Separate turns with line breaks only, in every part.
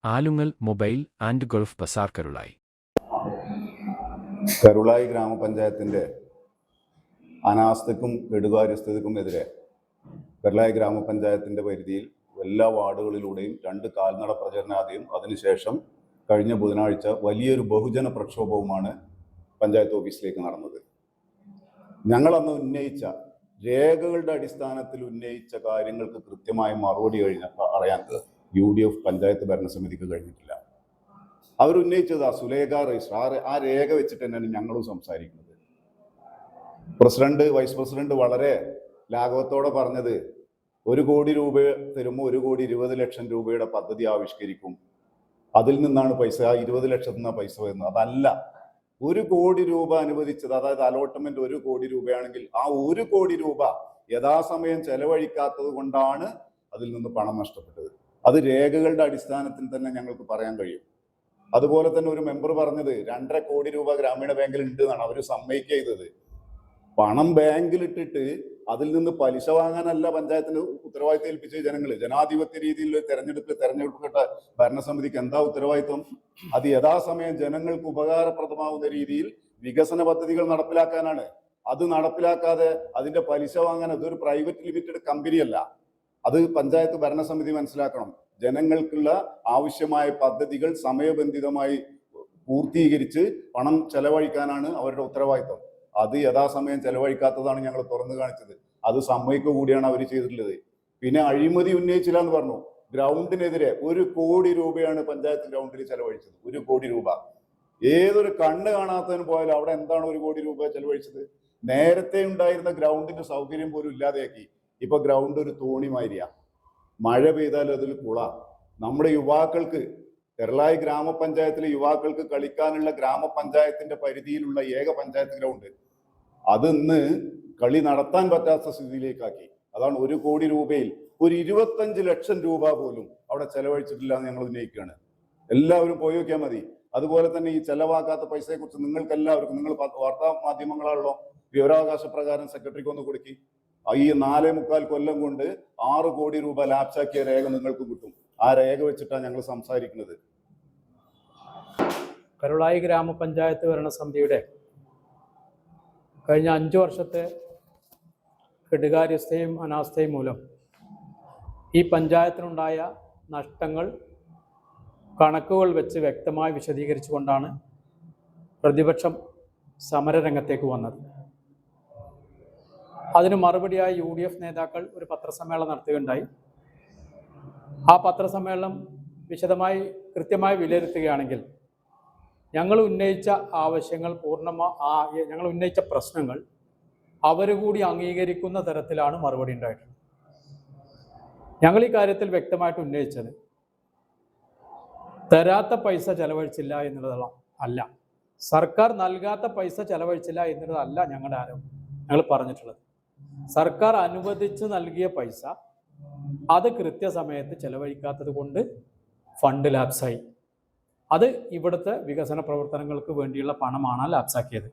Alungal mobile and Gulf Bazar Karulayi.
Karulayi ഗ്രാമപഞ്ചായത്തിൻ്റെ അനാസ്ഥയ്ക്കും കെടുകാര്യസ്ഥതയ്ക്കും എതിരെ കരുളായി ഗ്രാമപഞ്ചായത്തിൻ്റെ പരിധിയിൽ എല്ലാ വാർഡുകളിലൂടെയും 2 കാൽനട പ്രചരണാദിയും അതിനുശേഷം കഴിഞ്ഞ ബുധനാഴ്ച വലിയൊരു ബഹുജന പ്രക്ഷോഭവുമാണ് പഞ്ചായത്ത് ഓഫീസിലേക്ക് നടന്നത്. ഞങ്ങളന്ന് ഉന്നയിച്ച രേഖകളുടെ അടിസ്ഥാനത്തിൽ ഉന്നയിച്ച കാര്യങ്ങൾക്ക് കൃത്യമായ മറുപടി അറിയാൻ UDF പഞ്ചായത്ത് ഭരണസമിതിക്ക് കഴിഞ്ഞിട്ടില്ല. അവരുന്നയിച്ചത് സുലേഖ രജിസ്റ്റർ ആ രേഖ വെച്ചിട്ട് തന്നെയാണ് ഞങ്ങളും സംസാരിക്കുന്നത്. പ്രസിഡന്റ് വൈസ് പ്രസിഡന്റ് വളരെ ലാഘവത്തോടെ പറഞ്ഞത് 1 കോടി രൂപ തരുമ്പോൾ 1,20,00,000 രൂപയുടെ പദ്ധതി ആവിഷ്കരിക്കും, അതിൽ നിന്നാണ് പൈസ 20 ലക്ഷത്തിൽ നിന്നാണ് പൈസ വരുന്നത്. അതല്ല, 1 കോടി രൂപ അനുവദിച്ചത്, അതായത് അലോട്ട്മെന്റ് 1 കോടി രൂപയാണെങ്കിൽ ആ 1 കോടി രൂപ യഥാസമയം ചെലവഴിക്കാത്തത് കൊണ്ടാണ് അതിൽ നിന്ന് പണം നഷ്ടപ്പെട്ടത്. അത് രേഖകളുടെ അടിസ്ഥാനത്തിൽ തന്നെ ഞങ്ങൾക്ക് പറയാൻ കഴിയും. അതുപോലെ തന്നെ ഒരു മെമ്പർ പറഞ്ഞത് 2.5 കോടി രൂപ ഗ്രാമീണ ബാങ്കിൽ ഉണ്ട് എന്നാണ്. അവർ സമ്മതിക്കുക ചെയ്തത്. പണം ബാങ്കിലിട്ടിട്ട് അതിൽ നിന്ന് പലിശ വാങ്ങാനല്ല പഞ്ചായത്തിന് ഉത്തരവാദിത്തം ഏൽപ്പിച്ച ജനങ്ങൾ. ജനാധിപത്യ രീതിയിൽ തെരഞ്ഞെടുക്കപ്പെട്ട ഭരണസമിതിക്ക് എന്താ ഉത്തരവാദിത്വം? അത് യഥാസമയം ജനങ്ങൾക്ക് ഉപകാരപ്രദമാവുന്ന രീതിയിൽ വികസന പദ്ധതികൾ നടപ്പിലാക്കാനാണ്. അത് നടപ്പിലാക്കാതെ അതിന്റെ പലിശ വാങ്ങാൻ അതൊരു പ്രൈവറ്റ് ലിമിറ്റഡ് കമ്പനിയല്ല. അത് പഞ്ചായത്ത് ഭരണസമിതി മനസ്സിലാക്കണം. ജനങ്ങൾക്കുള്ള ആവശ്യമായ പദ്ധതികൾ സമയബന്ധിതമായി പൂർത്തീകരിച്ച് പണം ചെലവഴിക്കാനാണ് അവരുടെ ഉത്തരവാദിത്വം. അത് യഥാസമയം ചെലവഴിക്കാത്തതാണ് ഞങ്ങൾ തുറന്നു കാണിച്ചത്. അത് സമ്മതിക്കുക കൂടിയാണ് അവർ ചെയ്തിട്ടുള്ളത്. പിന്നെ അഴിമതി ഉന്നയിച്ചില്ല എന്ന് പറഞ്ഞു. ഗ്രൗണ്ടിനെതിരെ 1 കോടി രൂപയാണ് പഞ്ചായത്ത് ഗ്രൗണ്ടിൽ ചെലവഴിച്ചത്. 1 കോടി രൂപ. ഏതൊരു കണ്ണ് കാണാത്തതിന് പോയാലും അവിടെ എന്താണ് 1 കോടി രൂപ ചെലവഴിച്ചത്? നേരത്തെ ഉണ്ടായിരുന്ന ഗ്രൗണ്ടിന്റെ സൗകര്യം പോലും ഇല്ലാതെയാക്കി. ഇപ്പൊ ഗ്രൗണ്ട് ഒരു തോണിമാരിയാ. മഴ പെയ്താൽ അതിൽ കുള. നമ്മുടെ യുവാക്കൾക്ക്, കരുളായി ഗ്രാമപഞ്ചായത്തിലെ യുവാക്കൾക്ക് കളിക്കാനുള്ള ഗ്രാമപഞ്ചായത്തിന്റെ പരിധിയിലുള്ള ഏക പഞ്ചായത്ത് ഗ്രൗണ്ട് അത് ഇന്ന് കളി നടത്താൻ പറ്റാത്ത സ്ഥിതിയിലേക്കാക്കി. അതാണ് 1 കോടി രൂപയിൽ 25 ലക്ഷം രൂപ പോലും അവിടെ ചെലവഴിച്ചിട്ടില്ല എന്ന് ഞങ്ങൾ ഉന്നയിക്കുകയാണ്. എല്ലാവരും പോയി നോക്കിയാൽ മതി. അതുപോലെ തന്നെ ഈ ചെലവാക്കാത്ത പൈസയെ കുറിച്ച് നിങ്ങൾക്ക് എല്ലാവർക്കും, നിങ്ങൾ വാർത്താ മാധ്യമങ്ങളാണല്ലോ, വിവരാവകാശ പ്രകാരം സെക്രട്ടറിക്ക് ഒന്ന് കൊടുക്കി. ഈ 4.25 കൊല്ലം കൊണ്ട് 6 കോടി രൂപ ലാപ്സാക്കിയ രേഖ നിങ്ങൾക്ക് കിട്ടും. ആ രേഖ വെച്ചിട്ടാണ് ഞങ്ങൾ സംസാരിക്കുന്നത്.
കരുളായി ഗ്രാമപഞ്ചായത്ത് ഭരണസമിതിയുടെ കഴിഞ്ഞ 5 വർഷത്തെ കെടുകാര്യസ്ഥയും അനാസ്ഥയും മൂലം ഈ പഞ്ചായത്തിനുണ്ടായ നഷ്ടങ്ങൾ കണക്കുകൾ വെച്ച് വ്യക്തമായി വിശദീകരിച്ചുകൊണ്ടാണ് പ്രതിപക്ഷം സമരരംഗത്തേക്ക് വന്നത്. അതിന് മറുപടിയായി UDF നേതാക്കൾ ഒരു പത്രസമ്മേളനം നടത്തുകയുണ്ടായി. ആ പത്രസമ്മേളനം കൃത്യമായി വിലയിരുത്തുകയാണെങ്കിൽ ഞങ്ങൾ ഉന്നയിച്ച ആവശ്യങ്ങൾ ഞങ്ങൾ ഉന്നയിച്ച പ്രശ്നങ്ങൾ അവർ കൂടി അംഗീകരിക്കുന്ന തരത്തിലാണ് മറുപടി ഉണ്ടായിട്ടുള്ളത്. ഞങ്ങൾ ഈ കാര്യത്തിൽ വ്യക്തമായിട്ട് ഉന്നയിച്ചത് തരാത്ത പൈസ ചെലവഴിച്ചില്ല എന്നുള്ളതല്ല, അല്ല, സർക്കാർ നൽകാത്ത പൈസ ചെലവഴിച്ചില്ല എന്നുള്ളതല്ല ഞങ്ങളുടെ ആരോപണം. ഞങ്ങൾ പറഞ്ഞിട്ടുള്ളത് സർക്കാർ അനുവദിച്ച് നൽകിയ പൈസ അത് കൃത്യസമയത്ത് ചെലവഴിക്കാത്തത് കൊണ്ട് ഫണ്ട് ലാപ്സായി. അത് ഇവിടുത്തെ വികസന പ്രവർത്തനങ്ങൾക്ക് വേണ്ടിയുള്ള പണമാണ് ലാപ്സാക്കിയത്.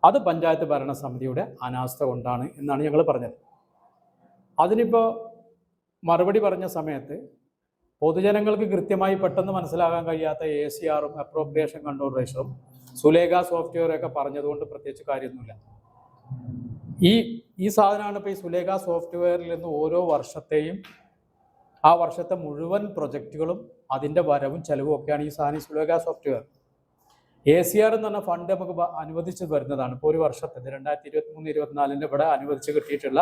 അത് പഞ്ചായത്ത് ഭരണസമിതിയുടെ അനാസ്ഥ കൊണ്ടാണ് എന്നാണ് ഞങ്ങൾ പറഞ്ഞത്. അതിനിപ്പോൾ മറുപടി പറഞ്ഞ സമയത്ത് പൊതുജനങ്ങൾക്ക് കൃത്യമായി പെട്ടെന്ന് മനസ്സിലാകാൻ കഴിയാത്ത ACRഉം അപ്രോപ്രിയേഷൻ കൺട്രോൾ രജിസ്റ്ററും സുലേഖ സോഫ്റ്റ്വെയറൊക്കെ പറഞ്ഞതുകൊണ്ട് പ്രത്യേകിച്ച് കാര്യമൊന്നുമില്ല. ഈ സാധനമാണ് ഇപ്പോൾ ഈ സുലേഖ സോഫ്റ്റ്വെയറിൽ നിന്ന് ഓരോ വർഷത്തെയും ആ വർഷത്തെ മുഴുവൻ പ്രൊജക്റ്റുകളും അതിൻ്റെ വരവും ചെലവും ഒക്കെയാണ് ഈ സാധനം സുലേഖ സോഫ്റ്റ്വെയർ. ACR എന്ന് പറഞ്ഞ ഫണ്ട് നമുക്ക് അനുവദിച്ച് വരുന്നതാണ്. ഇപ്പോൾ ഒരു വർഷത്തെ 2023-24 ഇവിടെ അനുവദിച്ച് കിട്ടിയിട്ടുള്ള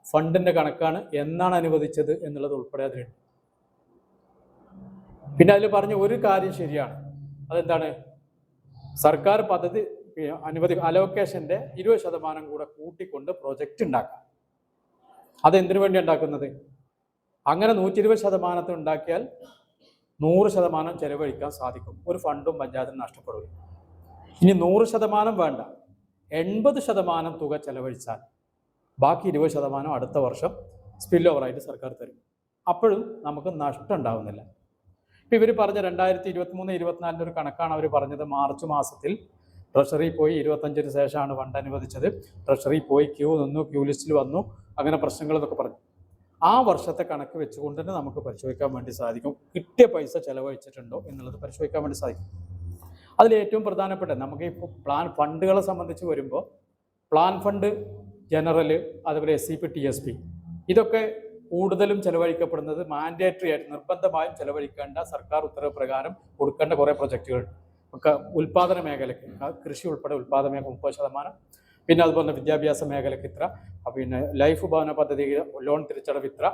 ഫണ്ടിൻ്റെ കണക്കാണ്. എന്നാണ് അനുവദിച്ചത് എന്നുള്ളത് ഉൾപ്പെടെ അതിലുണ്ട്. പിന്നെ അതിൽ പറഞ്ഞ ഒരു കാര്യം ശരിയാണ്. അതെന്താണ്? സർക്കാർ പദ്ധതി അലോക്കേഷൻ്റെ 20% കൂടെ കൂട്ടിക്കൊണ്ട് പ്രൊജക്റ്റ് ഉണ്ടാക്കാം. അതെന്തിനു വേണ്ടി ഉണ്ടാക്കുന്നത്? അങ്ങനെ 120% ഉണ്ടാക്കിയാൽ 100% ചെലവഴിക്കാൻ സാധിക്കും. ഒരു ഫണ്ടും പഞ്ചായത്തിന് നഷ്ടപ്പെടില്ല. ഇനി 100% വേണ്ട, 80% തുക ചെലവഴിച്ചാൽ ബാക്കി 20% അടുത്ത വർഷം സ്പിൽ ഓവറായിട്ട് സർക്കാർ തരും. അപ്പോഴും നമുക്ക് നഷ്ടം ഉണ്ടാവുന്നില്ല. ഇപ്പം ഇവർ പറഞ്ഞ 2023-24 ഒരു കണക്കാണ് അവർ പറഞ്ഞത്. മാർച്ച് മാസത്തിൽ ട്രഷറി പോയി 25-ന് ശേഷമാണ് ഫണ്ട് അനുവദിച്ചത്. ട്രഷറി പോയി ക്യൂ നിന്നു, ക്യൂ ലിസ്റ്റിൽ വന്നു, അങ്ങനെ പ്രശ്നങ്ങൾ എന്നൊക്കെ പറഞ്ഞു. ആ വർഷത്തെ കണക്ക് വെച്ചുകൊണ്ട് തന്നെ നമുക്ക് പരിശോധിക്കാൻ വേണ്ടി സാധിക്കും, കിട്ടിയ പൈസ ചെലവഴിച്ചിട്ടുണ്ടോ എന്നുള്ളത് പരിശോധിക്കാൻ വേണ്ടി സാധിക്കും. അതിൽ ഏറ്റവും പ്രധാനപ്പെട്ട നമുക്ക് ഇപ്പോൾ പ്ലാൻ ഫണ്ടുകളെ സംബന്ധിച്ച് വരുമ്പോൾ പ്ലാൻ ഫണ്ട്, ജനറൽ, അതുപോലെ SCP, TSP ഇതൊക്കെ കൂടുതലും ചെലവഴിക്കപ്പെടുന്നത് മാൻഡേറ്ററി ആയിട്ട് നിർബന്ധമായും ചെലവഴിക്കേണ്ട സർക്കാർ ഉത്തരവ് പ്രകാരം കൊടുക്കേണ്ട കുറേ പ്രൊജക്റ്റുകളുണ്ട്. ഒക്കെ ഉൽപ്പാദന മേഖലയ്ക്ക്, കൃഷി ഉൾപ്പെടെ ഉൽപ്പാദന മേഖല 30%, പിന്നെ അതുപോലെ വിദ്യാഭ്യാസ മേഖലയ്ക്ക് ഇത്ര, പിന്നെ ലൈഫ് ഭവന പദ്ധതി ലോൺ തിരിച്ചടവ് ഇത്ര,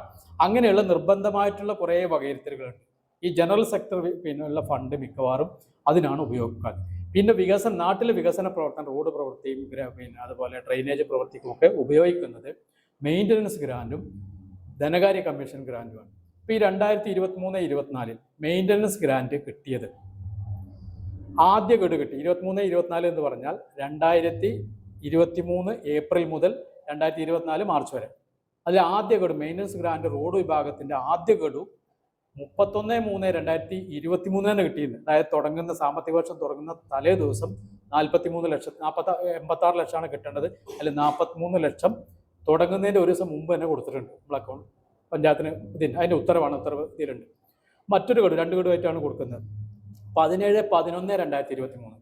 അങ്ങനെയുള്ള നിർബന്ധമായിട്ടുള്ള കുറേ വകയിരുത്തലുകളുണ്ട്. ഈ ജനറൽ സെക്ടർ പിന്നെയുള്ള ഫണ്ട് മിക്കവാറും അതിനാണ് ഉപയോഗിക്കാൻ. പിന്നെ നാട്ടിലെ വികസന പ്രവർത്തനം, റോഡ് പ്രവൃത്തിയും പിന്നെ അതുപോലെ ഡ്രെയിനേജ് പ്രവൃത്തിക്കും ഒക്കെ ഉപയോഗിക്കുന്നത് മെയിൻ്റനൻസ് ഗ്രാൻറ്റും ധനകാര്യ കമ്മീഷൻ ഗ്രാൻറ്റുമാണ്. ഇപ്പോൾ ഈ 2023-24 മെയിൻ്റനൻസ് ഗ്രാൻറ്റ് കിട്ടിയത് ആദ്യ ഗഡു കിട്ടി 23-24 എന്ന് പറഞ്ഞാൽ 2023 ഏപ്രിൽ മുതൽ 2024 മാർച്ച് വരെ. അതിൽ ആദ്യ ഗഡു മെയിൻ്റനൻസ് ഗ്രാൻറ്റ് റോഡ് വിഭാഗത്തിൻ്റെ ആദ്യ ഗഡു 31/3/2023 തന്നെ കിട്ടിയിട്ടുണ്ട്. അതായത് തുടങ്ങുന്ന സാമ്പത്തിക വർഷം തുടങ്ങുന്ന തലേ ദിവസം 86 ലക്ഷമാണ് കിട്ടേണ്ടത്. അതിൽ 43 ലക്ഷം തുടങ്ങുന്നതിൻ്റെ ഒരു ദിവസം മുമ്പ് തന്നെ കൊടുത്തിട്ടുണ്ട് നമ്മൾ അക്കൗണ്ട് പഞ്ചായത്തിന്. അതിൻ്റെ ഉത്തരവ് ഇതിലുണ്ട്. മറ്റൊരു ഗഡു 2 ഗഡുവായിട്ടാണ് കൊടുക്കുന്നത്. 17/11/2023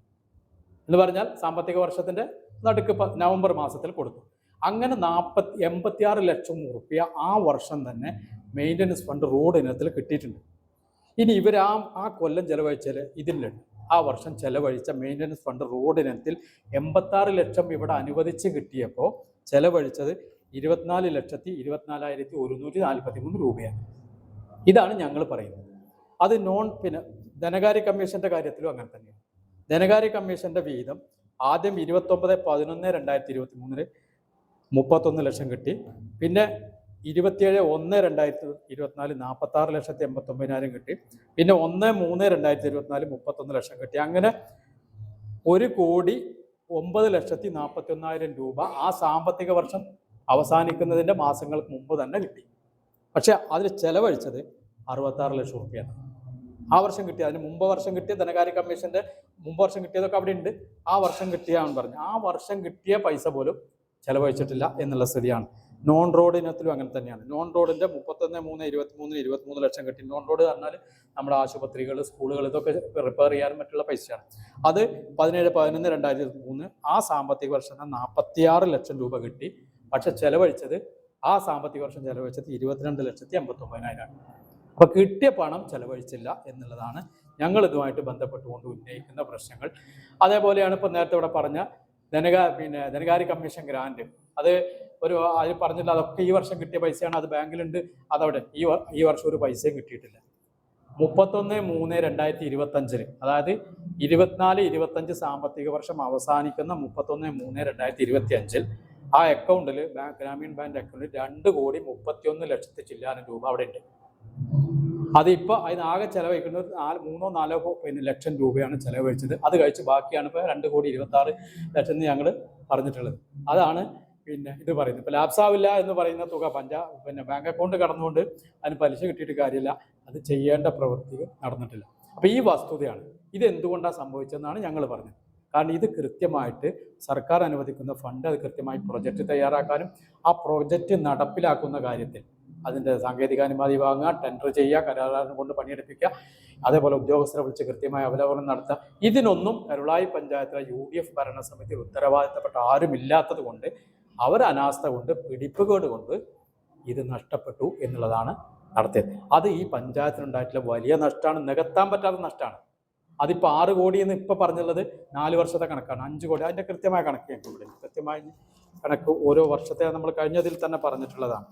എന്ന് പറഞ്ഞാൽ സാമ്പത്തിക വർഷത്തിൻ്റെ നടുക്ക് നവംബർ മാസത്തിൽ കൊടുത്തു. അങ്ങനെ 86 ലക്ഷം രൂപ ആ വർഷം തന്നെ മെയിൻ്റനൻസ് ഫണ്ട് റോഡ് ഇനത്തിൽ കിട്ടിയിട്ടുണ്ട്. ഇനി ഇവർ ആ കൊല്ലം ചെലവഴിച്ചാൽ ഇതിലുണ്ട് ആ വർഷം ചെലവഴിച്ച മെയിൻ്റനൻസ് ഫണ്ട് റോഡ് ഇനത്തിൽ 86 ലക്ഷം ഇവിടെ അനുവദിച്ച് കിട്ടിയപ്പോൾ ചെലവഴിച്ചത് 24,24,143 രൂപയാണ്. ഇതാണ് ഞങ്ങൾ പറയുന്നത്. അത് പിന്നെ ധനകാര്യ കമ്മീഷന്റെ കാര്യത്തിലും അങ്ങനെ തന്നെയാണ്. ധനകാര്യ കമ്മീഷന്റെ വീതം ആദ്യം 29/11/2023 31 ലക്ഷം കിട്ടി. പിന്നെ 27/1/2024 46,89,000 കിട്ടി. പിന്നെ 1/3/2024 31 ലക്ഷം കിട്ടി. അങ്ങനെ 1,09,41,000 രൂപ ആ സാമ്പത്തിക വർഷം അവസാനിക്കുന്നതിൻ്റെ മാസങ്ങൾക്ക് മുമ്പ് തന്നെ കിട്ടി. പക്ഷെ അതിൽ ചെലവഴിച്ചത് 66 ലക്ഷം രൂപയാണ് ആ വർഷം കിട്ടിയത്. അതിന് മുമ്പ് വർഷം കിട്ടിയ ധനകാര്യ കമ്മീഷന്റെ മുമ്പ് വർഷം കിട്ടിയതൊക്കെ അവിടെ ഉണ്ട്. ആ വർഷം കിട്ടിയാണെന്ന് പറഞ്ഞു. ആ വർഷം കിട്ടിയ പൈസ പോലും ചെലവഴിച്ചിട്ടില്ല എന്നുള്ള സ്ഥിതിയാണ്. നോൺ റോഡ് ഇനത്തിലും അങ്ങനെ തന്നെയാണ്. നോൺ റോഡിന്റെ 31/3/2023 23 ലക്ഷം കിട്ടി. നോൺ റോഡ് പറഞ്ഞാൽ നമ്മുടെ ആശുപത്രികൾ, സ്കൂളുകൾ ഇതൊക്കെ റിപ്പയർ ചെയ്യാനും മറ്റുള്ള പൈസയാണ്. അത് 17/11/2023 ആ സാമ്പത്തിക വർഷം 46 ലക്ഷം രൂപ കിട്ടി. പക്ഷെ ചെലവഴിച്ചത് ആ സാമ്പത്തിക വർഷം ചെലവഴിച്ചത് 22,89,000. അപ്പൊ കിട്ടിയ പണം ചെലവഴിച്ചില്ല എന്നുള്ളതാണ് ഞങ്ങൾ ഇതുമായിട്ട് ബന്ധപ്പെട്ടുകൊണ്ട് ഉന്നയിക്കുന്ന പ്രശ്നങ്ങൾ. അതേപോലെയാണ് ഇപ്പൊ നേരത്തെ ഇവിടെ പറഞ്ഞ ധനകാര്യ കമ്മീഷൻ ഗ്രാന്റ്. അത് അതിൽ പറഞ്ഞില്ല, അതൊക്കെ ഈ വർഷം കിട്ടിയ പൈസയാണ്. അത് ബാങ്കിലുണ്ട്, അതവിടെ ഈ വർഷം ഒരു പൈസയും കിട്ടിയിട്ടില്ല. 31/3/2025 അതായത് 24-25 സാമ്പത്തിക വർഷം അവസാനിക്കുന്ന 31/3/2025 ആ അക്കൗണ്ടിൽ ഗ്രാമീൺ ബാങ്ക് അക്കൗണ്ടിൽ 2,31,00,000 ചില്ലാനം രൂപ അവിടെ ഉണ്ട്. അതിപ്പോൾ അതിനാകെ ചെലവഴിക്കുന്നത് 3-4 ലക്ഷം രൂപയാണ് ചെലവഴിച്ചത്. അത് കഴിച്ച് ബാക്കിയാണ് ഇപ്പോൾ 2,26,00,000 ഞങ്ങൾ പറഞ്ഞിട്ടുള്ളത്. അതാണ് പിന്നെ ഇത് പറയുന്നത്. ഇപ്പോൾ ലാപ്സാവില്ല എന്ന് പറയുന്ന തുക ബാങ്ക് അക്കൗണ്ട് കടന്നുകൊണ്ട് അതിന് പലിശ കിട്ടിയിട്ട് കാര്യമില്ല. അത് ചെയ്യേണ്ട പ്രവൃത്തി നടന്നിട്ടില്ല. അപ്പോൾ ഈ വസ്തുതയാണ്. ഇത് എന്തുകൊണ്ടാണ് സംഭവിച്ചതെന്നാണ് ഞങ്ങൾ പറഞ്ഞത്. കാരണം ഇത് കൃത്യമായിട്ട് സർക്കാർ അനുവദിക്കുന്ന ഫണ്ട് അത് കൃത്യമായി പ്രൊജക്റ്റ് തയ്യാറാക്കാനും ആ പ്രൊജക്റ്റ് നടപ്പിലാക്കുന്ന കാര്യത്തിൽ അതിൻ്റെ സാങ്കേതികാനുമതി വാങ്ങുക, ടെൻഡർ ചെയ്യുക, കരാറുകാരനെ കൊണ്ട് പണിയെടുപ്പിക്കുക, അതേപോലെ ഉദ്യോഗസ്ഥരെ വിളിച്ച് കൃത്യമായ അവലോകനം നടത്തുക. ഇതിനൊന്നും കരുളായി പഞ്ചായത്തിലെ UDF ഭരണസമിതിയിൽ ഉത്തരവാദിത്തപ്പെട്ട ആരുമില്ലാത്തത് കൊണ്ട് അനാസ്ഥ കൊണ്ട് പിടിപ്പുകേട് കൊണ്ട് ഇത് നഷ്ടപ്പെട്ടു എന്നുള്ളതാണ് നടത്തിയത്. അത് ഈ പഞ്ചായത്തിനുണ്ടായിട്ടുള്ള വലിയ നഷ്ടമാണ്, നികത്താൻ പറ്റാത്ത നഷ്ടമാണ്. അതിപ്പോൾ 6 കോടി എന്ന് ഇപ്പോൾ പറഞ്ഞുള്ളത് 4 വർഷത്തെ കണക്കാണ്. 5 കോടി അതിൻ്റെ കൃത്യമായ കണക്ക് ഇവിടെ കൃത്യമായ കണക്ക് ഓരോ വർഷത്തെ നമ്മൾ കഴിഞ്ഞതിൽ തന്നെ പറഞ്ഞിട്ടുള്ളതാണ്.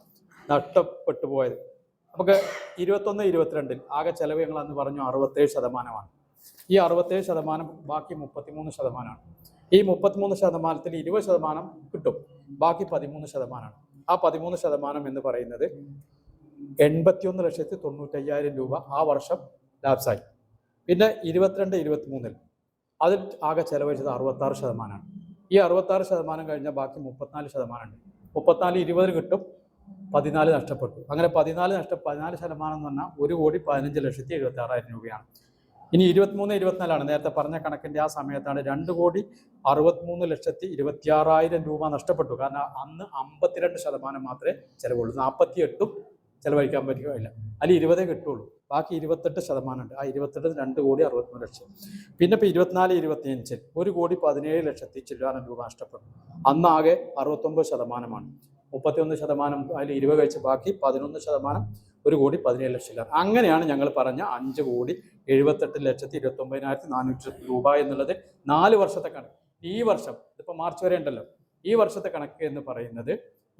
നഷ്ടപ്പെട്ടു പോയത് നമുക്ക് 21-22 ആകെ ചെലവ് ഞങ്ങൾ അന്ന് പറഞ്ഞു 67%. ഈ 67% ബാക്കി 33%. ഈ 33%-ൽ 20% കിട്ടും, ബാക്കി 13%. ആ 13% എന്ന് പറയുന്നത് 81,95,000 രൂപ ആ വർഷം ലാപ്സായി. പിന്നെ 22-23 അതിൽ ആകെ ചെലവഴിച്ചത് 66%. ഈ 66% കഴിഞ്ഞാൽ ബാക്കി 34% ഉണ്ട്. 34-20 കിട്ടും, 14 നഷ്ടപ്പെട്ടു. അങ്ങനെ 14% എന്ന് പറഞ്ഞാൽ 1,15,76,000 രൂപയാണ്. ഇനി 23-24 നേരത്തെ പറഞ്ഞ കണക്കിൻ്റെ ആ സമയത്താണ് 2,63,26,000 രൂപ നഷ്ടപ്പെട്ടു. കാരണം അന്ന് 52% മാത്രമേ ചിലവുള്ളൂ. 48-ഉം ചെലവഴിക്കാൻ പറ്റുകയില്ല. അതിൽ 20 കിട്ടുള്ളൂ. ബാക്കി 28% ഉണ്ട്. ആ 28 2,63,00,000. പിന്നെ ഇപ്പോൾ 24-25 1,17,00,000 ചില്ലാനം രൂപ നഷ്ടപ്പെടും. അന്നാകെ 69%. 31% അതിൽ 20 കഴിച്ച് ബാക്കി 11%, 1,17,00,000. അങ്ങനെയാണ് ഞങ്ങൾ പറഞ്ഞ 5,78,29,400 രൂപ എന്നുള്ളത് 4 വർഷത്തെ കണക്ക്. ഈ വർഷം ഇതിപ്പോൾ മാർച്ച് വരെ ഉണ്ടല്ലോ, ഈ വർഷത്തെ കണക്ക് എന്ന് പറയുന്നത്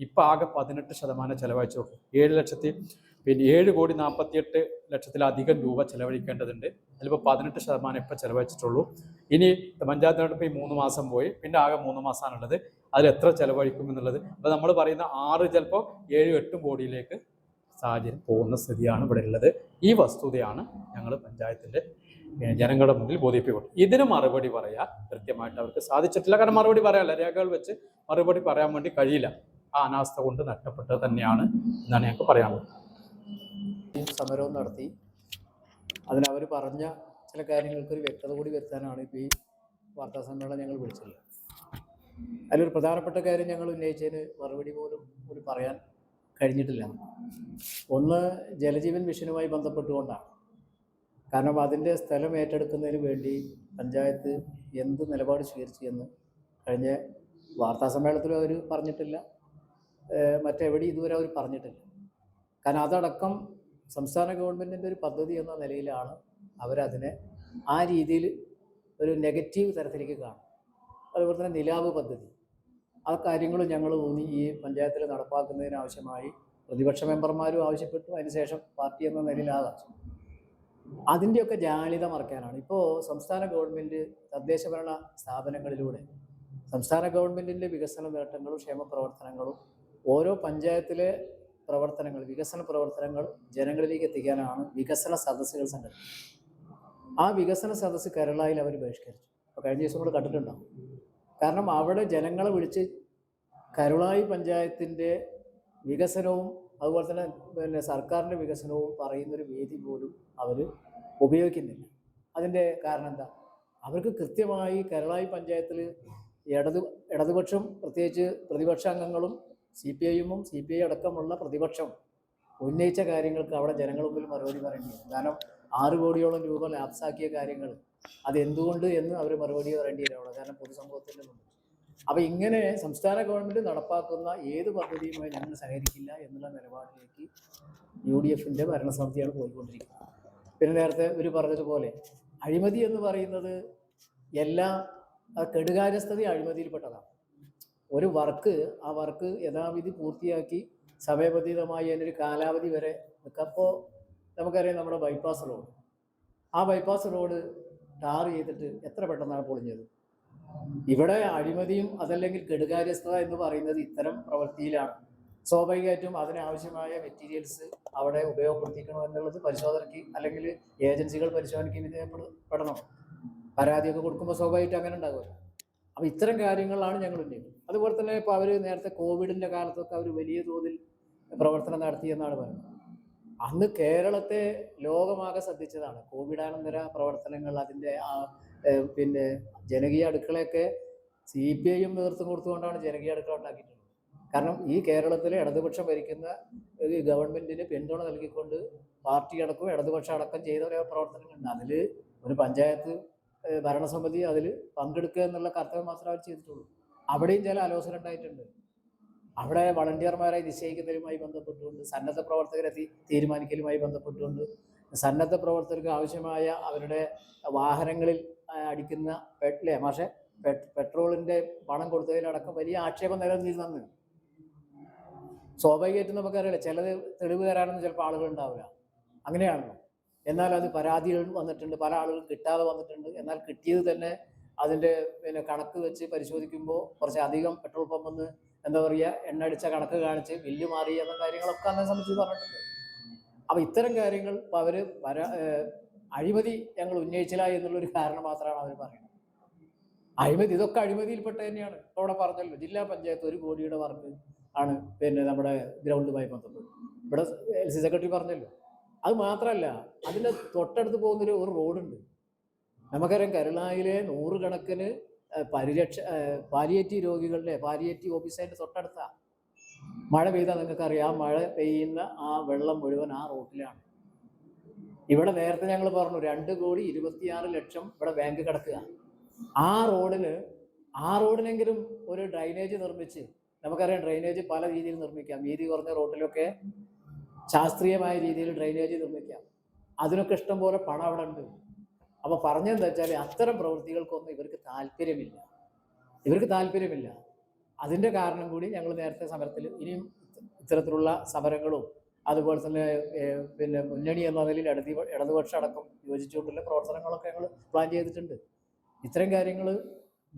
ഇപ്പം ആകെ 18% ചെലവഴിച്ചുള്ളൂ. 7,48,00,000 രൂപ ചെലവഴിക്കേണ്ടതുണ്ട്. അതിലിപ്പോൾ 18% ഇപ്പം ചെലവഴിച്ചിട്ടുള്ളൂ. ഇനി പഞ്ചായത്ത് തെരഞ്ഞെടുപ്പ് 3 മാസം പോയി, പിന്നെ ആകെ 3 മാസമാണുള്ളത്. അതിൽ എത്ര ചെലവഴിക്കും എന്നുള്ളത് അപ്പോൾ നമ്മൾ പറയുന്ന 6 ചിലപ്പോൾ 7-8 കോടിയിലേക്ക് സാഹചര്യം പോകുന്ന സ്ഥിതിയാണ് ഇവിടെ ഉള്ളത്. ഈ വസ്തുതയാണ് ഞങ്ങൾ പഞ്ചായത്തിൻ്റെ ജനങ്ങളുടെ മുന്നിൽ ബോധിപ്പിക്കുന്നത്. ഇതിന് മറുപടി പറയാൻ കൃത്യമായിട്ട് അവർക്ക് സാധിച്ചിട്ടില്ല. കാരണം മറുപടി പറയാനല്ല, രേഖകൾ വെച്ച് മറുപടി പറയാൻ വേണ്ടി കഴിയില്ല. ആ അനാസ്ഥ കൊണ്ട് നഷ്ടപ്പെട്ടത് തന്നെയാണ് എന്നാണ് ഞങ്ങൾക്ക് പറയാനുള്ളത്.
സമരവും നടത്തി അതിനവർ പറഞ്ഞ ചില കാര്യങ്ങൾക്കൊരു വ്യക്തത കൂടി വരുത്താനാണ് ഇപ്പോൾ ഈ വാർത്താ സമ്മേളനം ഞങ്ങൾ വിളിച്ചത്. അതിലൊരു പ്രധാനപ്പെട്ട കാര്യം ഞങ്ങൾ ഉന്നയിച്ചതിന് മറുപടി പോലും ഒരു പറയാൻ കഴിഞ്ഞിട്ടില്ല. ഒന്ന്, ജലജീവൻ മിഷനുമായി ബന്ധപ്പെട്ടുകൊണ്ടാണ്. കാരണം അതിൻ്റെ സ്ഥലം ഏറ്റെടുക്കുന്നതിന് വേണ്ടി പഞ്ചായത്ത് എന്ത് നിലപാട് സ്വീകരിച്ചു എന്ന് കഴിഞ്ഞ വാർത്താ സമ്മേളനത്തിലും അവർ പറഞ്ഞിട്ടില്ല, മറ്റെവിടെയും ഇതുവരെ അവർ പറഞ്ഞിട്ടില്ല. കാരണം അതടക്കം സംസ്ഥാന ഗവൺമെൻറ്റിൻ്റെ ഒരു പദ്ധതി എന്ന നിലയിലാണ് അവരതിനെ ആ രീതിയിൽ ഒരു നെഗറ്റീവ് തരത്തിലേക്ക് കാണും. അതുപോലെ തന്നെ നിലാവ് പദ്ധതി, ആ കാര്യങ്ങളും ഞങ്ങൾ ഊന്നി ഈ പഞ്ചായത്തിൽ നടപ്പാക്കുന്നതിനാവശ്യമായി പ്രതിപക്ഷ മെമ്പർമാരും ആവശ്യപ്പെട്ടു. അതിനുശേഷം പാർട്ടി എന്ന നിലയിൽ ആവശ്യം അതിൻ്റെയൊക്കെ ജാള്യത മറയ്ക്കാനാണ് ഇപ്പോൾ സംസ്ഥാന ഗവൺമെൻറ് തദ്ദേശഭരണ സ്ഥാപനങ്ങളിലൂടെ സംസ്ഥാന ഗവൺമെൻറ്റിൻ്റെ വികസന നേട്ടങ്ങളും ക്ഷേമ പ്രവർത്തനങ്ങളും ഓരോ പഞ്ചായത്തിലെ പ്രവർത്തനങ്ങൾ, വികസന പ്രവർത്തനങ്ങൾ ജനങ്ങളിലേക്ക് എത്തിക്കാനാണ് വികസന സദസ്സുകൾ സംഘടിപ്പിക്കുന്നത്. ആ വികസന സദസ്സ് കേരളയിൽ അവർ ബഹിഷ്കരിച്ചു. അപ്പോൾ കഴിഞ്ഞ ദിവസം നമ്മൾ കണ്ടിട്ടുണ്ടാവും. കാരണം അവിടെ ജനങ്ങളെ വിളിച്ച് കരുളായി പഞ്ചായത്തിൻ്റെ വികസനവും അതുപോലെ തന്നെ സർക്കാരിൻ്റെ വികസനവും പറയുന്നൊരു വേദി പോലും അവർ ഉപയോഗിക്കുന്നില്ല. അതിൻ്റെ കാരണം എന്താ? അവർക്ക് കൃത്യമായി കരുളായി പഞ്ചായത്തിൽ ഇടതുപക്ഷം, പ്രത്യേകിച്ച് പ്രതിപക്ഷ അംഗങ്ങളും CPIയും CPI അടക്കമുള്ള പ്രതിപക്ഷം ഉന്നയിച്ച കാര്യങ്ങൾക്ക് അവിടെ ജനങ്ങൾ മുമ്പിൽ മറുപടി പറയേണ്ടി വരും. കാരണം 6 കോടിയോളം രൂപ ലാപ്സാക്കിയ കാര്യങ്ങൾ അതെന്തുകൊണ്ട് എന്ന് അവർ മറുപടി പറയേണ്ടി വരും അവിടെ. കാരണം പൊതുസമൂഹത്തിൻ്റെ മുന്നിൽ. അപ്പോൾ ഇങ്ങനെ സംസ്ഥാന ഗവൺമെൻറ് നടപ്പാക്കുന്ന ഏത് പദ്ധതിയുമായി ഞങ്ങൾ സഹകരിക്കില്ല എന്നുള്ള നിലപാടിലേക്ക് UDFൻ്റെ ഭരണസമിതിയാണ് പോയിക്കൊണ്ടിരിക്കുന്നത്. പിന്നെ നേരത്തെ ഇവർ പറഞ്ഞതുപോലെ അഴിമതി എന്ന് പറയുന്നത് എല്ലാ കെടുകാര്യസ്ഥത അഴിമതിയിൽപ്പെട്ടതാണ്. ഒരു വർക്ക്, ആ വർക്ക് യഥാവിധി പൂർത്തിയാക്കി സമയബന്ധിതമായി അതിനൊരു കാലാവധി വരെ നിൽക്കപ്പോൾ നമുക്കറിയാം നമ്മുടെ ബൈപ്പാസ് റോഡ്, ആ ബൈപ്പാസ് റോഡ് ടാർ ചെയ്തിട്ട് എത്ര പെട്ടെന്നാണ് പൊളിഞ്ഞത്. ഇവിടെ അഴിമതിയും അതല്ലെങ്കിൽ കെടുകാര്യസ്ഥത എന്ന് പറയുന്നത് ഇത്തരം പ്രവൃത്തിയിലാണ്. സ്വാഭാവികമായിട്ടും അതിനാവശ്യമായ മെറ്റീരിയൽസ് അവിടെ ഉപയോഗപ്പെടുത്തിക്കണം എന്നുള്ളത് പരിശോധനയ്ക്ക് അല്ലെങ്കിൽ ഏജൻസികൾ പരിശോധനയ്ക്ക് വിധേയപ്പെടണം. പരാതിയൊക്കെ കൊടുക്കുമ്പോൾ സ്വാഭാവികമായിട്ട് അങ്ങനെ ഉണ്ടാകുമല്ലോ. അപ്പോൾ ഇത്തരം കാര്യങ്ങളാണ് ഞങ്ങൾ ഉന്നയിക്കുന്നത്. അതുപോലെ തന്നെ ഇപ്പോൾ അവർ നേരത്തെ കോവിഡിൻ്റെ കാലത്തൊക്കെ അവർ വലിയ തോതിൽ പ്രവർത്തനം നടത്തിയെന്നാണ് പറയുന്നത്. അന്ന് കേരളത്തെ ലോകമാകെ ശ്രദ്ധിച്ചതാണ് കോവിഡാനന്തര പ്രവർത്തനങ്ങൾ. അതിൻ്റെ പിന്നെ ജനകീയ അടുക്കളയൊക്കെ CPIയും നേതൃത്വം കൊടുത്തുകൊണ്ടാണ് ജനകീയ അടുക്കള ഉണ്ടാക്കിയിട്ടുള്ളത്. കാരണം ഈ കേരളത്തിലെ ഇടതുപക്ഷം ഭരിക്കുന്ന ഗവൺമെൻറ്റിന് പിന്തുണ നൽകിക്കൊണ്ട് പാർട്ടി അടക്കം ഇടതുപക്ഷം അടക്കം ചെയ്ത പ്രവർത്തനങ്ങളുണ്ട്. അതിൽ ഒരു പഞ്ചായത്ത് ഭരണസമിതി അതിൽ പങ്കെടുക്കുക എന്നുള്ള കർത്തവ്യം മാത്രമേ അവർ ചെയ്തിട്ടുള്ളൂ. അവിടെയും ചില ആലോചന ഉണ്ടായിട്ടുണ്ട്. അവിടെ വളണ്ടിയർമാരായി നിശ്ചയിക്കുന്നതുമായി ബന്ധപ്പെട്ടുകൊണ്ട്, സന്നദ്ധ പ്രവർത്തകരെ തീരുമാനിക്കലുമായി ബന്ധപ്പെട്ടുകൊണ്ട്, സന്നദ്ധ പ്രവർത്തകർക്ക് ആവശ്യമായ അവരുടെ വാഹനങ്ങളിൽ അടിക്കുന്ന പക്ഷേ പെട്രോളിൻ്റെ പണം കൊടുത്തതിലടക്കം വലിയ ആക്ഷേപം നിലനിന്നിരുന്നു. സ്വാഭാവികമായിട്ടും നമുക്കറിയില്ല, ചിലത് തെളിവ് തരാനൊന്നും ചിലപ്പോൾ ആളുകൾ ഉണ്ടാവില്ല. അങ്ങനെയാണല്ലോ. എന്നാൽ അത് പരാതികൾ വന്നിട്ടുണ്ട്, പല ആളുകൾ കിട്ടാതെ വന്നിട്ടുണ്ട്. എന്നാൽ കിട്ടിയത് തന്നെ അതിൻ്റെ കണക്ക് വെച്ച് പരിശോധിക്കുമ്പോൾ കുറച്ചധികം പെട്രോൾ പമ്പെന്ന് എന്താ പറയുക, എണ്ണ അടിച്ച കണക്ക് കാണിച്ച് ബില്ല് മാറി എന്ന കാര്യങ്ങളൊക്കെ അന്നെ സംബന്ധിച്ച് പറഞ്ഞിട്ടുണ്ട്. അപ്പോൾ ഇത്തരം കാര്യങ്ങൾ ഇപ്പോൾ അവർ അഴിമതി ഞങ്ങൾ ഉന്നയിച്ചില്ല എന്നുള്ളൊരു കാരണം മാത്രമാണ് അവർ പറയുന്നത്. അഴിമതി, ഇതൊക്കെ അഴിമതിയിൽപ്പെട്ട തന്നെയാണ്. ഇപ്പോൾ അവിടെ പറഞ്ഞല്ലോ, ജില്ലാ പഞ്ചായത്ത് 1 കോടിയുടെ വർക്ക് ആണ് നമ്മുടെ ഗ്രൗണ്ടുമായി ബന്ധപ്പെട്ട്. ഇവിടെ LC സെക്രട്ടറി പറഞ്ഞല്ലോ. അത് മാത്രമല്ല, അതിൻ്റെ തൊട്ടടുത്ത് പോകുന്നൊരു റോഡുണ്ട്. നമുക്കറിയാം കേരളയിലെ 100 കണക്കിന് പാലിയേറ്റീവ് രോഗികളുടെ പാലിയേറ്റീവ് ഓഫീസറിൻ്റെ തൊട്ടടുത്താണ്. മഴ പെയ്താൽ നിങ്ങൾക്കറിയാം, മഴ പെയ്യുന്ന ആ വെള്ളം മുഴുവൻ ആ റോട്ടിലാണ്. ഇവിടെ നേരത്തെ ഞങ്ങൾ പറഞ്ഞു 2,26,00,000 ഇവിടെ ബാങ്ക് കിടക്കുക. ആ റോഡിനെങ്കിലും ഒരു ഡ്രൈനേജ് നിർമ്മിച്ച്, നമുക്കറിയാം ഡ്രൈനേജ് പല രീതിയിൽ നിർമ്മിക്കാം. വീതി കുറഞ്ഞ റോട്ടിലൊക്കെ ശാസ്ത്രീയമായ രീതിയിൽ ഡ്രൈനേജ് നിർമ്മിക്കാം. അതിനൊക്കെ ഇഷ്ടം പോലെ പണം അവിടെ ഉണ്ട്. അപ്പോൾ പറഞ്ഞതെന്താ വെച്ചാൽ അത്തരം പ്രവൃത്തികൾക്കൊന്നും ഇവർക്ക് താല്പര്യമില്ല. അതിൻ്റെ കാരണം കൂടി ഞങ്ങൾ നേരത്തെ സമരത്തിൽ ഇനിയും ഇത്തരത്തിലുള്ള സമരങ്ങളും അതുപോലെ തന്നെ പിന്നെ മുന്നണി എന്ന നിലയിൽ ഇടതുപക്ഷം അടക്കം യോജിച്ചുകൊണ്ടുള്ള പ്രവർത്തനങ്ങളൊക്കെ ഞങ്ങൾ പ്ലാൻ ചെയ്തിട്ടുണ്ട്. ഇത്തരം കാര്യങ്ങൾ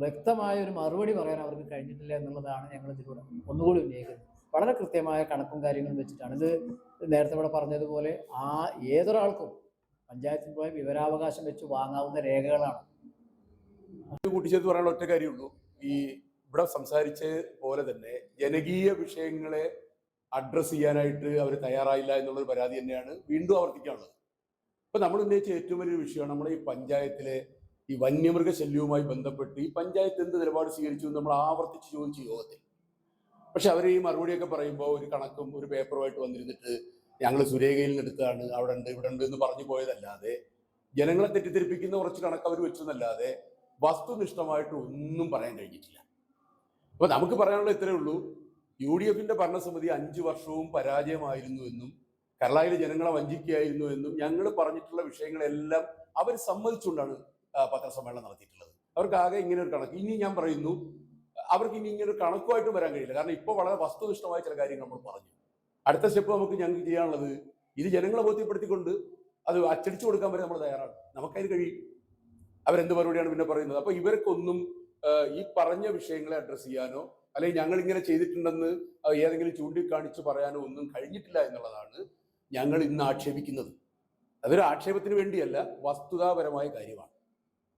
വ്യക്തമായ ഒരു മറുപടി പറയാൻ അവർക്ക് കഴിഞ്ഞിട്ടില്ല എന്നുള്ളതാണ് ഞങ്ങൾ ഇതിലൂടെ ഒന്നുകൂടി ഉന്നയിക്കുന്നത്. വളരെ കൃത്യമായ കണക്കും കാര്യങ്ങളും വെച്ചിട്ടാണ് ഇത്. നേരത്തെ ഇവിടെ പറഞ്ഞതുപോലെ ഏതൊരാൾക്കും പഞ്ചായത്തിൽ പോയ വിവരാവകാശം വെച്ച് വാങ്ങാവുന്ന രേഖകളാണ്.
കൂട്ടിച്ചേർത്ത് പറയാനുള്ള ഒറ്റ കാര്യമുള്ളൂ. ഈ ഇവിടെ സംസാരിച്ച പോലെ തന്നെ ജനകീയ വിഷയങ്ങളെ അഡ്രസ്സ് ചെയ്യാനായിട്ട് അവർ തയ്യാറായില്ല എന്നുള്ളൊരു പരാതി തന്നെയാണ് വീണ്ടും ആവർത്തിക്കാനുള്ളത്. ഇപ്പൊ നമ്മൾ ഉന്നയിച്ച ഏറ്റവും വലിയൊരു വിഷയമാണ് നമ്മുടെ ഈ പഞ്ചായത്തിലെ ഈ വന്യമൃഗ ശല്യവുമായി ബന്ധപ്പെട്ട് ഈ പഞ്ചായത്ത് എന്ത് നിലപാട് സ്വീകരിച്ചു എന്ന് നമ്മൾ ആവർത്തിച്ച് ചോദിച്ചു യോഗത്തിൽ. പക്ഷെ അവർ ഈ മറുപടിയൊക്കെ പറയുമ്പോൾ ഒരു കണക്കും ഒരു പേപ്പറുമായിട്ട് വന്നിരുന്നിട്ട് ഞങ്ങൾ സുരേഖയിൽ നിന്ന് എടുത്താണ്, അവിടെ ഉണ്ട് ഇവിടെ ഉണ്ട് എന്ന് പറഞ്ഞു പോയതല്ലാതെ, ജനങ്ങളെ തെറ്റിദ്ധരിപ്പിക്കുന്ന കുറച്ച് കണക്ക് അവർ വെച്ചെന്നല്ലാതെ വസ്തുനിഷ്ഠമായിട്ട് ഒന്നും പറയാൻ കഴിഞ്ഞിട്ടില്ല. അപ്പൊ നമുക്ക് പറയാനുള്ള ഇത്രയേ ഉള്ളൂ. UDFന്റെ ഭരണസമിതി 5 വർഷവും പരാജയമായിരുന്നു എന്നും കേരളയിലെ ജനങ്ങളെ വഞ്ചിക്കുകയായിരുന്നു എന്നും ഞങ്ങൾ പറഞ്ഞിട്ടുള്ള വിഷയങ്ങളെല്ലാം അവർ സമ്മതിച്ചുകൊണ്ടാണ് പത്രസമ്മേളനം നടത്തിയിട്ടുള്ളത്. അവർക്ക് ആകെ ഇങ്ങനെ ഒരു കണക്ക്, ഇനി ഞാൻ പറയുന്നു, അവർക്ക് ഇനി ഇങ്ങനെ ഒരു കണക്കുമായിട്ട് വരാൻ കഴിയില്ല. കാരണം ഇപ്പോൾ വളരെ വസ്തുനിഷ്ഠമായ ചില കാര്യങ്ങൾ നമ്മൾ പറഞ്ഞു. അടുത്ത സ്റ്റെപ്പ് ഞങ്ങൾക്ക് ചെയ്യാനുള്ളത് ഇത് ജനങ്ങളെ ബോധ്യപ്പെടുത്തിക്കൊണ്ട് അത് അച്ചടിച്ചു കൊടുക്കാൻ വരെ നമ്മൾ തയ്യാറാണ്. നമുക്കതിന് കഴിയും. അവരെന്ത് മറുപടിയാണ് പിന്നെ പറയുന്നത്? അപ്പൊ ഇവർക്കൊന്നും ഈ പറഞ്ഞ വിഷയങ്ങളെ അഡ്രസ്സ് ചെയ്യാനോ അല്ലെങ്കിൽ ഞങ്ങൾ ഇങ്ങനെ ചെയ്തിട്ടുണ്ടെന്ന് ഏതെങ്കിലും ചൂണ്ടിക്കാണിച്ച് പറയാനോ ഒന്നും കഴിഞ്ഞിട്ടില്ല എന്നുള്ളതാണ് ഞങ്ങൾ ഇന്ന് ആക്ഷേപിക്കുന്നത്. അതൊരു ആക്ഷേപത്തിന് വേണ്ടിയല്ല, വസ്തുതാപരമായ കാര്യമാണ്.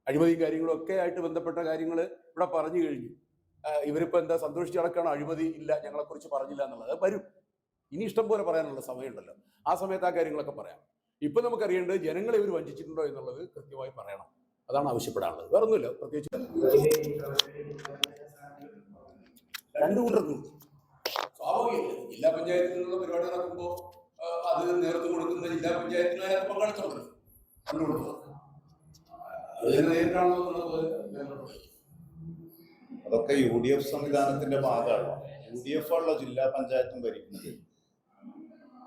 അഴിമതിയും കാര്യങ്ങളും ഒക്കെ ആയിട്ട് ബന്ധപ്പെട്ട കാര്യങ്ങൾ ഇവിടെ പറഞ്ഞു കഴിഞ്ഞു. ഇവരിപ്പോൾ എന്താ സന്തോഷിച്ച് നടക്കാണ്, അഴിമതി ഇല്ല, ഞങ്ങളെക്കുറിച്ച് പറഞ്ഞില്ല എന്നുള്ളത്. വരും, ഇനി ഇഷ്ടം പോലെ പറയാനുള്ള സമയമുണ്ടല്ലോ. ആ സമയത്ത് ആ കാര്യങ്ങളൊക്കെ പറയാം. ഇപ്പൊ നമുക്കറിയേണ്ടത് ജനങ്ങളെ ഇവർ വഞ്ചിച്ചിട്ടുണ്ടോ എന്നുള്ളത് കൃത്യമായി പറയണം. അതാണ് ആവശ്യപ്പെടാനുള്ളത്. വേറെ ഒന്നുമില്ല പ്രത്യേകിച്ച്. രണ്ടു കൂട്ടർക്കും സ്വാഭാവികമല്ല. ജില്ലാ പഞ്ചായത്തിൽ നിന്നുള്ള പരിപാടി നടക്കുമ്പോൾ അത് നേതൃത്വം കൊടുക്കുന്ന ജില്ലാ പഞ്ചായത്തിലെ പങ്കാളിത്തമുണ്ടല്ലോ. കണ്ടുകൊടുക്കുന്നത് അത് നേരിട്ടാണോ എന്നുള്ളത്
അതൊക്കെ UDF സംവിധാനത്തിന്റെ ഭാഗമാണ്. UDF ആണല്ലോ ജില്ലാ പഞ്ചായത്തും ഭരിക്കുന്നത്.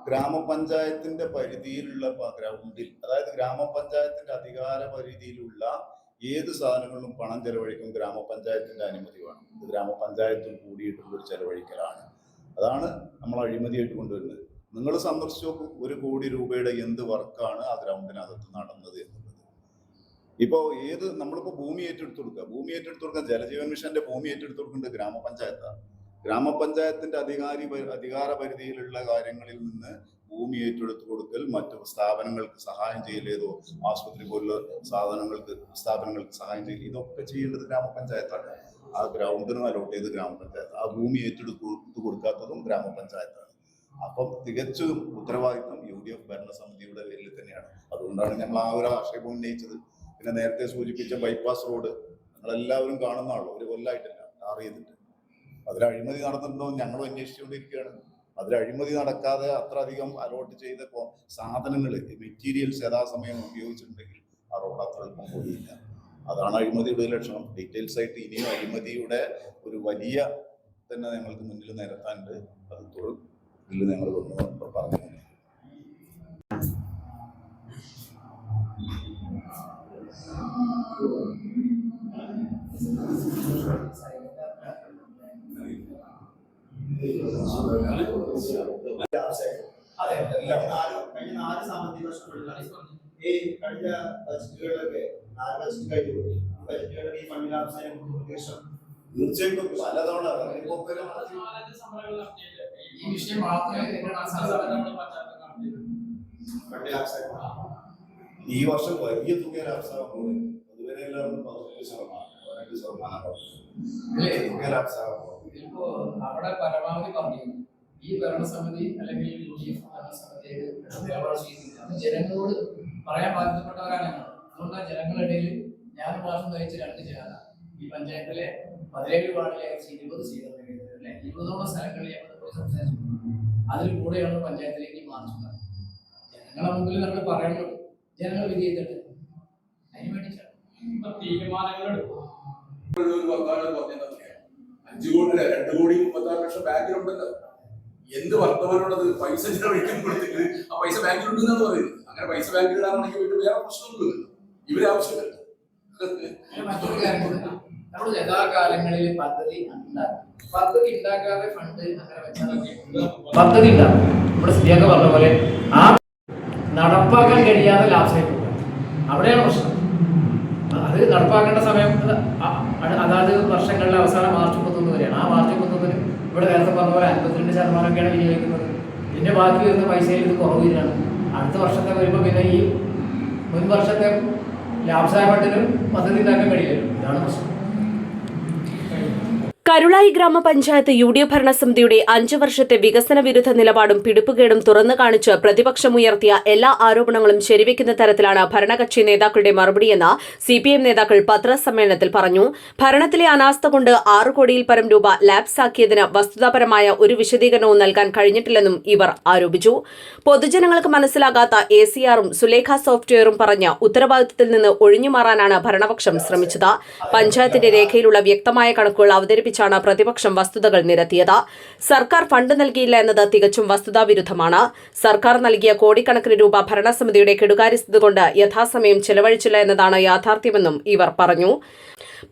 ഗ്രാമപഞ്ചായത്തിന്റെ പരിധിയിലുള്ള ഗ്രൗണ്ടിൽ, അതായത് ഗ്രാമപഞ്ചായത്തിന്റെ അധികാര പരിധിയിലുള്ള ഏത് സാധനങ്ങളിലും പണം ചെലവഴിക്കും ഗ്രാമപഞ്ചായത്തിന്റെ അനുമതി വേണം. ഇത് ഗ്രാമപഞ്ചായത്തും കൂടിയിട്ടുള്ള ഒരു ചെലവഴിക്കലാണ്. അതാണ് നമ്മൾ അഴിമതിയായിട്ട് കൊണ്ടുവരുന്നത്. നിങ്ങൾ സന്ദർശിച്ചു നോക്കൂ, 1 കോടി രൂപയുടെ എന്ത് വർക്കാണ് ആ ഗ്രൗണ്ടിനകത്ത് നടന്നത് എന്നുള്ളത്. ഇപ്പോൾ നമ്മളിപ്പോൾ ഭൂമി ഏറ്റെടുത്തു കൊടുക്കുക, ജലജീവൻ മിഷന്റെ ഭൂമി ഏറ്റെടുത്തു കൊടുക്കേണ്ടത് ഗ്രാമപഞ്ചായത്താണ്. ഗ്രാമപഞ്ചായത്തിന്റെ അധികാര പരിധിയിലുള്ള കാര്യങ്ങളിൽ നിന്ന് ഭൂമി ഏറ്റെടുത്തു കൊടുക്കൽ, മറ്റു സ്ഥാപനങ്ങൾക്ക് സഹായം ചെയ്യൽ, ഏതോ ആശുപത്രി പോലുള്ള സ്ഥാപനങ്ങൾക്ക് സഹായം ചെയ്യൽ, ഇതൊക്കെ ചെയ്യേണ്ടത് ഗ്രാമപഞ്ചായത്താണ്. ആ ഗ്രൗണ്ടിന് അലോട്ട് ചെയ്ത് ഗ്രാമപഞ്ചായത്ത്, ആ ഭൂമി ഏറ്റെടുത്തു കൊടുക്കാത്തതും ഗ്രാമപഞ്ചായത്താണ്. അപ്പം തികച്ചും ഉത്തരവാദിത്വം UDF ഭരണസമിതിയുടെ പേരിൽ തന്നെയാണ്. അതുകൊണ്ടാണ് ഞങ്ങൾ ആ ഒരു ആക്ഷേപം ഉന്നയിച്ചത്. പിന്നെ നേരത്തെ സൂചിപ്പിച്ച ബൈപ്പാസ് റോഡ് നിങ്ങളെല്ലാവരും കാണുന്നതാണല്ലോ, 1 കൊല്ലമായിട്ടില്ല ടാർ ചെയ്തിട്ട്. അതിൽ അഴിമതി നടന്നിട്ടുണ്ടോ ഞങ്ങളും അന്വേഷിച്ചുകൊണ്ടിരിക്കുകയാണ്. അതിൽ അഴിമതി നടക്കാതെ അത്ര അധികം അലോട്ട് ചെയ്ത സാധനങ്ങൾ, മെറ്റീരിയൽസ് യഥാസമയം ഉപയോഗിച്ചിട്ടുണ്ടെങ്കിൽ ആ റോഡ് അത്ര എളുപ്പം പോയില്ല. അതാണ് അഴിമതിയുടെ ലക്ഷണം. ഡീറ്റെയിൽസ് ആയിട്ട് ഇനിയും അഴിമതിയുടെ ഒരു വലിയ തന്നെ ഞങ്ങൾക്ക് മുന്നിൽ നിരത്താനുണ്ട്. അത് ഇതിൽ ഞങ്ങൾ പറഞ്ഞു.
അതെ, കഴിഞ്ഞ 4 സാമ്പത്തിക വർഷങ്ങളിലാണ് ഈ കഴിഞ്ഞ ബജറ്റുകളിലൊക്കെ 4 ബജറ്റ് കഴിഞ്ഞു. ബജറ്റുകളുടെ ഈ ഫണ്ടിലാംശം
തീർച്ചയായിട്ടും പലതവണ
ഈ വിഷയം മാത്രമേ
ഈ വർഷം വലിയ തുക ലാഭസാകാൻ പോകുന്നത്. അതുവരെ എല്ലാവർക്കും 15%
ഇപ്പോ അവിടെ പരമാവധി പറഞ്ഞു ഈ ഭരണസമിതി അല്ലെങ്കിൽ UDF ഭരണസമിതിയുടെ നിലപാട് ചെയ്യുന്നില്ല. അത് ജനങ്ങളോട് പറയാൻ ബാധ്യതപ്പെട്ടവരാണ് ഞങ്ങൾ. അതുകൊണ്ടാണ് ജനങ്ങളുടെ ഇടയിൽ ഞാൻ മാസം നയിച്ച 2 ജാഥ ഈ പഞ്ചായത്തിലെ 17 വാർഡിലെ 20 സീറ്റുകളിലെ 20ഓളം സ്ഥലങ്ങളിൽ ഞങ്ങൾ പോയി സംസാരിച്ചു. അതിൽ കൂടെയാണ് പഞ്ചായത്തിലേക്ക് മാർച്ചുന്നത്. ജനങ്ങളെ മുമ്പിൽ നമ്മൾ പറയണം, ജനങ്ങൾ വിജയിച്ചിട്ട് അതിന് വേണ്ടിയിട്ടാണ്
തീരുമാനങ്ങൾ
5 കോടി 2 കോടി 36 ലക്ഷം ബാങ്കിലുണ്ടല്ലോ. എന്ത് വർത്തമാനമുള്ളത്? പൈസ ചെലവഴിക്കാൻ കൊടുത്തിട്ട് ആ പൈസ ബാങ്കിലുണ്ടെന്നാണ് പറയുന്നത്. അങ്ങനെ പൈസ ബാങ്കിലിടാനാണെങ്കിൽ വീട്ടിൽ വേറെ പ്രശ്നമൊന്നുമില്ല. ഇവരെ ആവശ്യമില്ല.
മറ്റൊരു കാര്യം, നമ്മൾ യഥാകാലങ്ങളിൽ പദ്ധതി ഉണ്ടാക്കാതെ ഫണ്ട് അങ്ങനെ വെച്ചാൽ പദ്ധതി ഉണ്ടാകും. നമ്മുടെ സ്ഥിതിയൊക്കെ പറഞ്ഞ പോലെ ആ നടപ്പാക്കാൻ കഴിയാതെ ലാഭം അവിടെയാണ് പ്രശ്നം. അത് നടപ്പാക്കേണ്ട സമയം അതാത് വർഷങ്ങളിലെ അവസാനം മാർച്ച് 31 വരെയാണ്. ആ മാർച്ച് 31 ഇവിടെ നേരത്തെ പറഞ്ഞ പോലെ 52% വിനിയോഗിക്കുന്നത്. പിന്നെ ബാക്കി വരുന്ന പൈസയിൽ ഇത് കുറവ് വരികയാണ്. അടുത്ത വർഷത്തെ വരുമ്പോൾ പിന്നെ ഈ മുൻ വർഷത്തെ ലാഭസായ ഫണ്ടിന് പദ്ധതി ഉണ്ടാക്കാൻ കഴിയില്ലല്ലോ. ഇതാണ് പ്രശ്നം.
കരുളായി ഗ്രാമപഞ്ചായത്ത് UDF ഭരണസമിതിയുടെ 5 വർഷത്തെ വികസന വിരുദ്ധ നിലപാടും പിടിപ്പുകേടും തുറന്നു കാണിച്ച് പ്രതിപക്ഷമുയർത്തിയ എല്ലാ ആരോപണങ്ങളും ശരിവെക്കുന്ന തരത്തിലാണ് ഭരണകക്ഷി നേതാക്കളുടെ മറുപടിയെന്ന് CPM നേതാക്കൾ പത്രസമ്മേളനത്തിൽ പറഞ്ഞു. ഭരണത്തിലെ അനാസ്ഥ കൊണ്ട് 6 കോടിയിൽ പരം രൂപ ലാപ്സാക്കിയതിന് വസ്തുതാപരമായ ഒരു വിശദീകരണവും നൽകാൻ കഴിഞ്ഞിട്ടില്ലെന്നും ഇവർ ആരോപിച്ചു. പൊതുജനങ്ങൾക്ക് മനസ്സിലാകാത്ത ACRഉം സുലേഖ സോഫ്റ്റ്വെയറും പറഞ്ഞ് ഉത്തരവാദിത്തത്തിൽ നിന്ന് ഒഴിഞ്ഞുമാറാനാണ് ഭരണപക്ഷം ശ്രമിച്ചത്. പഞ്ചായത്തിന്റെ രേഖയിലുള്ള വ്യക്തമായ കണക്കുകൾ അവതരിപ്പിച്ച പ്രതിപക്ഷം വസ്തുതകൾ നിരത്തിയത്. സർക്കാർ ഫണ്ട് നൽകിയില്ല എന്നത് തികച്ചും വസ്തുതാവിരുദ്ധമാണ്. സർക്കാർ നൽകിയ കോടിക്കണക്കിന് രൂപ ഭരണസമിതിയുടെ കെടുകാര്യസ്ഥത കൊണ്ട് യഥാസമയം ചെലവഴിച്ചില്ല എന്നതാണ് യാഥാർത്ഥ്യമെന്നും ഇവർ പറഞ്ഞു.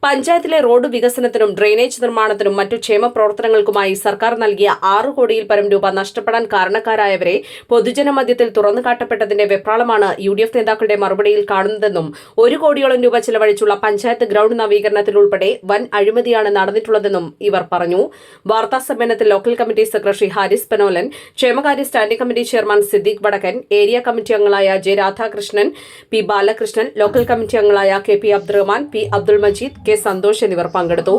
പഞ്ചായത്തിലെ റോഡ് വികസനത്തിനും ഡ്രെയിനേജ് നിർമ്മാണത്തിനും മറ്റു ക്ഷേമ പ്രവർത്തനങ്ങൾക്കുമായി സർക്കാർ നൽകിയ 6 കോടിയിൽ പരം രൂപ നഷ്ടപ്പെടാൻ കാരണക്കാരായവരെ പൊതുജനമധ്യത്തിൽ തുറന്നുകാട്ടപ്പെട്ടതിന്റെ വെപ്രാളമാണ് UDF നേതാക്കളുടെ മറുപടിയിൽ കാണുന്നതെന്നും 1 കോടിയോളം രൂപ ചെലവഴിച്ചുള്ള പഞ്ചായത്ത് ഗ്രൌണ്ട് നവീകരണത്തിലുൾപ്പെടെ വൻ അഴിമതിയാണ് നടന്നിട്ടുള്ളതെന്നും ഇവർ പറഞ്ഞു. വാർത്താസമ്മേളനത്തിൽ local committee secretary Haris Panolan, ക്ഷേമകാര്യ standing committee chairman Siddique Vadakkan, area committee അംഗങ്ങളായ J. Radhakrishnan, P. Balakrishnan, local committee അംഗങ്ങളായ KP Abdurahman, P. Abdul Majeed, K. Santhosh എന്നിവർ പങ്കെടുത്തു.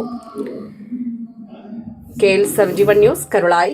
KL 71 news, Karulai.